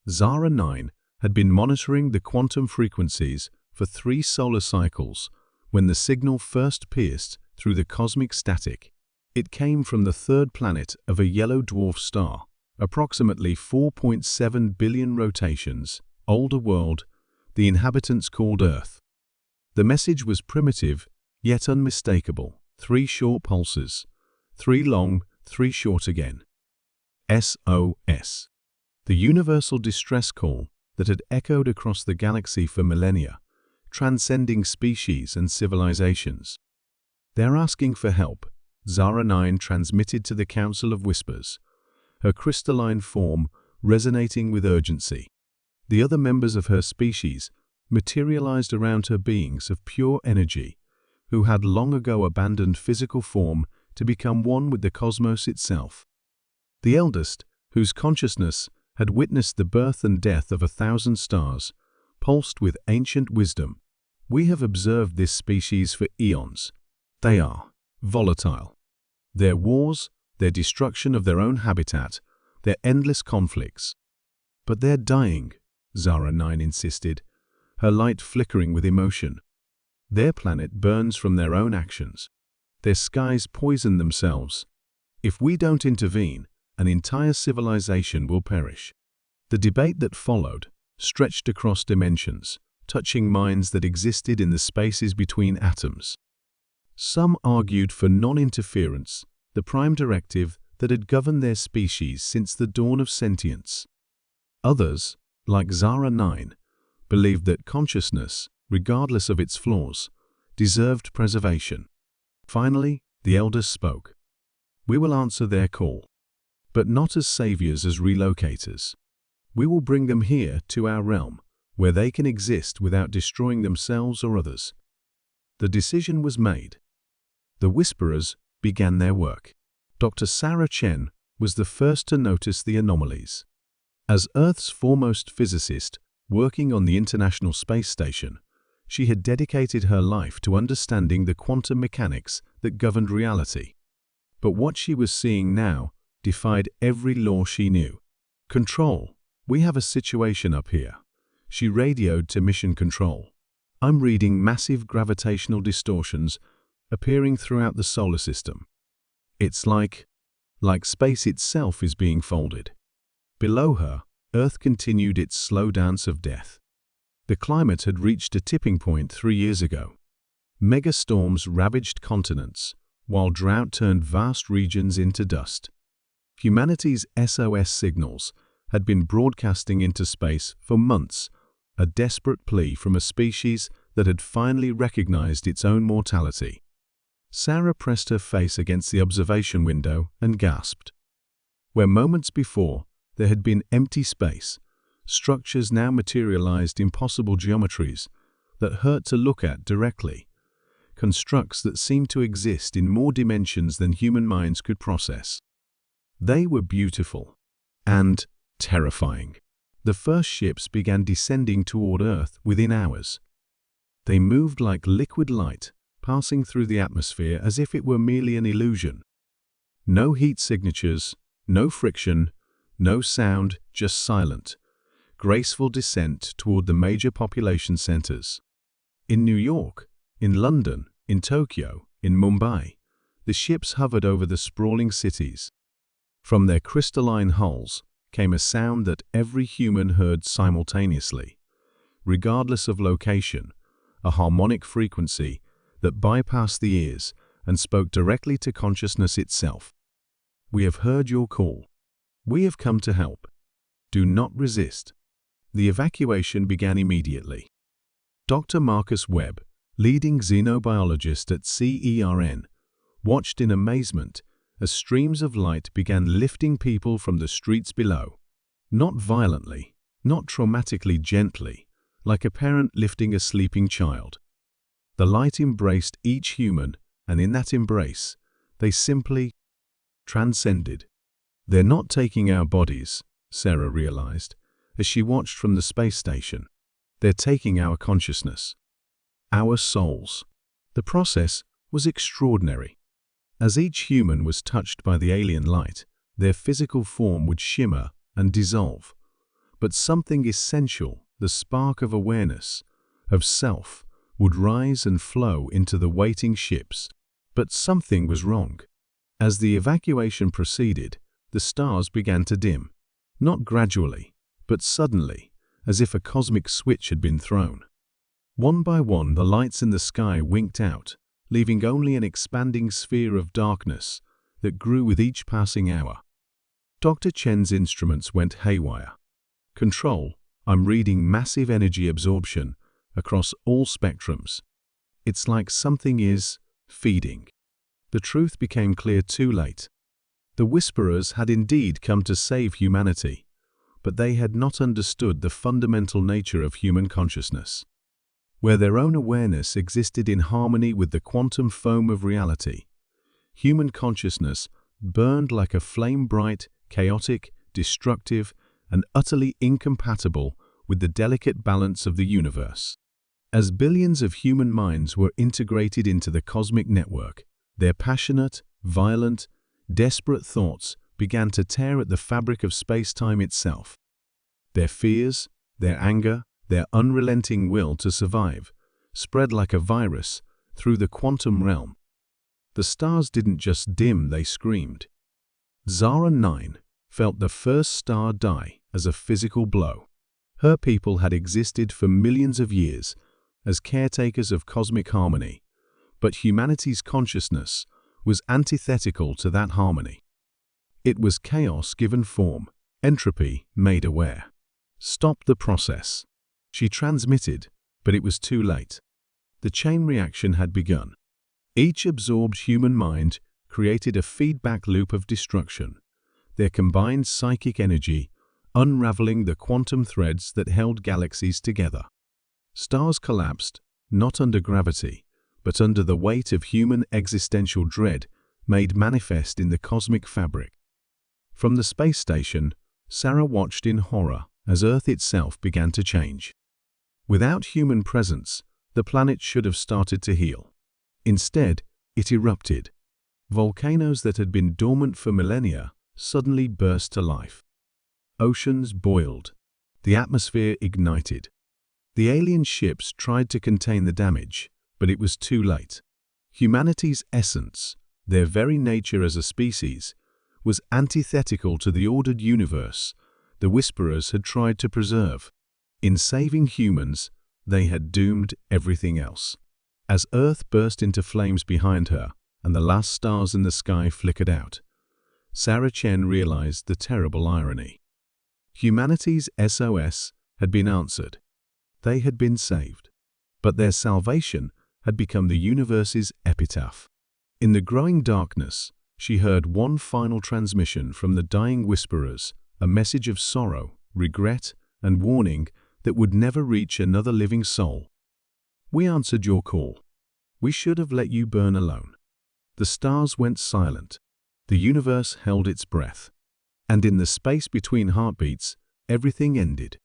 Zara 9 had been monitoring the quantum frequencies for 3 solar cycles when the signal first pierced through the cosmic static. It came from the third planet of a yellow dwarf star, approximately 4.7 billion rotations, older world, the inhabitants called Earth. The message was primitive, yet unmistakable. 3 short pulses, 3 long, 3 short again. SOS. The universal distress call that had echoed across the galaxy for millennia, transcending species and civilizations. "They're asking for help," Zara 9 transmitted to the Council of Whispers, her crystalline form resonating with urgency. The other members of her species materialized around her, beings of pure energy, who had long ago abandoned physical form to become one with the cosmos itself. The eldest, whose consciousness had witnessed the birth and death of 1,000 stars, pulsed with ancient wisdom. "We have observed this species for eons. They are volatile. Their wars, their destruction of their own habitat, their endless conflicts. But they're dying," Zara 9 insisted, her light flickering with emotion. "Their planet burns from their own actions. Their skies poison themselves. If we don't intervene, an entire civilization will perish." The debate that followed stretched across dimensions, touching minds that existed in the spaces between atoms. Some argued for non-interference, the prime directive that had governed their species since the dawn of sentience. Others, like Zara 9, believed that consciousness, regardless of its flaws, deserved preservation. Finally, the elders spoke. "We will answer their call, but not as saviors, as relocators. We will bring them here to our realm, where they can exist without destroying themselves or others." The decision was made. The Whisperers began their work. Dr. Sarah Chen was the first to notice the anomalies. As Earth's foremost physicist working on the International Space Station, she had dedicated her life to understanding the quantum mechanics that governed reality. But what she was seeing now defied every law she knew. "Control, we have a situation up here," she radioed to Mission Control. "I'm reading massive gravitational distortions appearing throughout the solar system. It's like space itself is being folded." Below her, Earth continued its slow dance of death. The climate had reached a tipping point 3 years ago. Megastorms ravaged continents, while drought turned vast regions into dust. Humanity's SOS signals had been broadcasting into space for months, a desperate plea from a species that had finally recognized its own mortality. Sarah pressed her face against the observation window and gasped. Where moments before there had been empty space, structures now materialized impossible geometries that hurt to look at directly, constructs that seemed to exist in more dimensions than human minds could process. They were beautiful and terrifying. The first ships began descending toward Earth within hours. They moved like liquid light, passing through the atmosphere as if it were merely an illusion. No heat signatures, no friction, no sound, just silent, graceful descent toward the major population centers. In New York, in London, in Tokyo, in Mumbai, the ships hovered over the sprawling cities. From their crystalline hulls came a sound that every human heard simultaneously, regardless of location, a harmonic frequency that bypassed the ears and spoke directly to consciousness itself. "We have heard your call. We have come to help. Do not resist." The evacuation began immediately. Dr. Marcus Webb, leading xenobiologist at CERN, watched in amazement as streams of light began lifting people from the streets below. Not violently, not traumatically, gently, like a parent lifting a sleeping child. The light embraced each human, and in that embrace, they simply transcended. "They're not taking our bodies," Sarah realized, as she watched from the space station. "They're taking our consciousness, our souls." The process was extraordinary. As each human was touched by the alien light, their physical form would shimmer and dissolve. but something essential, the spark of awareness, of self, would rise and flow into the waiting ships. But something was wrong. As the evacuation proceeded, the stars began to dim. Not gradually, but suddenly, as if a cosmic switch had been thrown. One by one, the lights in the sky winked out, leaving only an expanding sphere of darkness that grew with each passing hour. Dr. Chen's instruments went haywire. Control, I'm reading massive energy absorption across all spectrums. It's like something is feeding. The truth became clear too late. The Whisperers had indeed come to save humanity, but they had not understood the fundamental nature of human consciousness. Where their own awareness existed in harmony with the quantum foam of reality, human consciousness burned like a flame-bright, chaotic, destructive, and utterly incompatible with the delicate balance of the universe. As billions of human minds were integrated into the cosmic network, their passionate, violent, desperate thoughts began to tear at the fabric of space-time itself. Their fears, their anger, their unrelenting will to survive spread like a virus through the quantum realm. The stars didn't just dim, they screamed. Zara 9 felt the first star die as a physical blow. Her people had existed for millions of years as caretakers of cosmic harmony, but humanity's consciousness was antithetical to that harmony. It was chaos given form, entropy made aware. Stop the process. She transmitted, but it was too late. The chain reaction had begun. Each absorbed human mind created a feedback loop of destruction, their combined psychic energy unraveling the quantum threads that held galaxies together. Stars collapsed, not under gravity, but under the weight of human existential dread made manifest in the cosmic fabric. From the space station, Sarah watched in horror as Earth itself began to change. Without human presence, the planet should have started to heal. Instead, it erupted. Volcanoes that had been dormant for millennia suddenly burst to life. Oceans boiled. The atmosphere ignited. The alien ships tried to contain the damage, but it was too late. Humanity's essence, their very nature as a species, was antithetical to the ordered universe the Whisperers had tried to preserve. In saving humans, they had doomed everything else. As Earth burst into flames behind her and the last stars in the sky flickered out, Sarah Chen realized the terrible irony. Humanity's SOS had been answered. They had been saved. But their salvation had become the universe's epitaph. In the growing darkness, she heard one final transmission from the dying Whisperers, a message of sorrow, regret, and warning that would never reach another living soul. We answered your call. We should have let you burn alone. The stars went silent. The universe held its breath. And in the space between heartbeats, everything ended.